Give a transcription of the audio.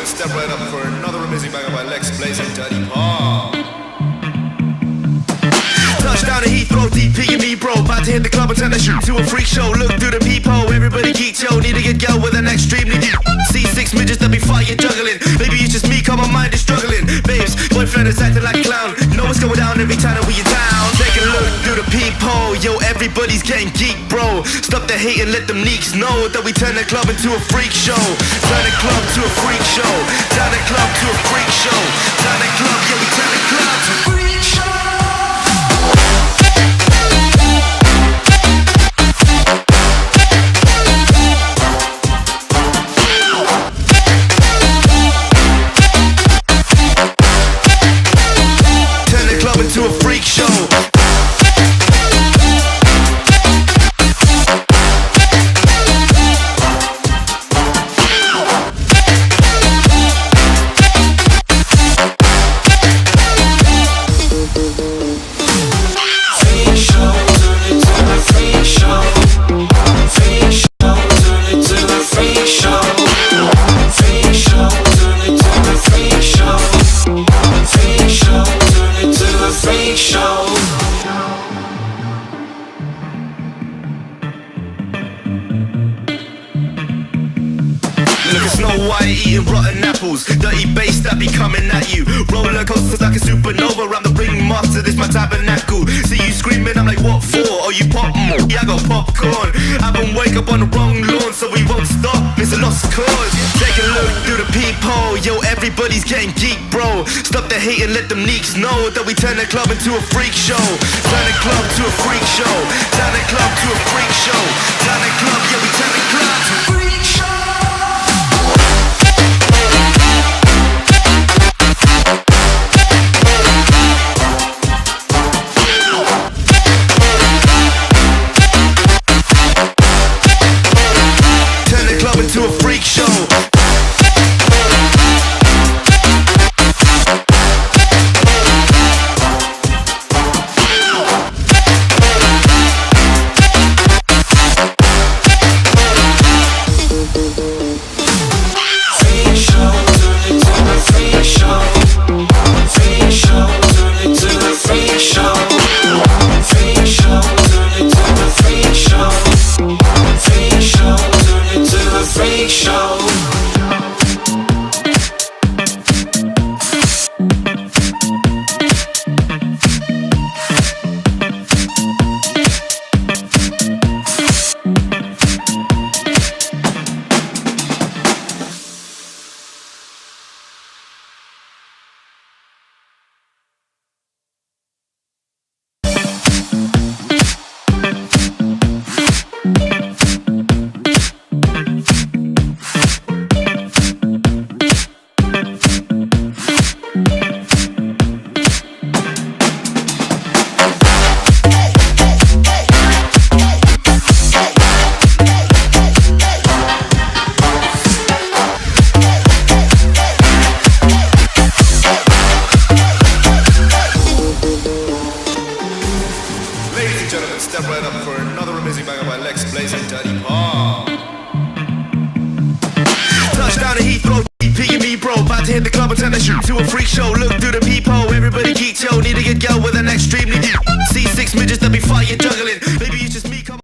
step right up for another amazing banger by Lex Blaze and Daddy Paul. Touchdown to Heathrow, DP and me bro. About to hit the club and turn the shoot to a freak show. Look through the peephole, everybody geek yo. Need to get girl with an extremely deep C6 midgets that be fighting juggling. Maybe it's just me, cause my mind is struggling. Babes, boyfriend is acting like a clown. Know what's going down every time that we are down. Take a look through the peephole, yo, everybody's getting geek bro. Stop the hate and let them neeks know that we turn the club into a freak show. Turn the club to a freak show. Turn the club to a freak show. Turn the club, yeah, we turn the club to a freak show. To a freak show. Snow White eating rotten apples, dirty bass that be coming at you. Roller coasters like a supernova, I'm the ringmaster, this my tabernacle. See you screaming, I'm like, what for? Oh, you pop? Yeah, I got popcorn. I haven't wake up on the wrong lawn, so we won't stop, it's a lost cause. Take a look through the peephole, yo, everybody's getting geek bro. Stop the hate and let them neeks know that we turn the club into a freak show. Turn the club to a freak show. Turn the club to a freak show. Turn the club, yeah, we turn the club to a freak show. To a freak show. Step right up for another amazing banger by Lex Blaze and Daddy Paul. Touchdown to Heathrow, DP and me bro. About to hit the club and turn the shoot to a freak show. Look through the peephole, everybody geek yo. Need to get girl with an extremely deep C6 midgets that be fighting juggling. Maybe you just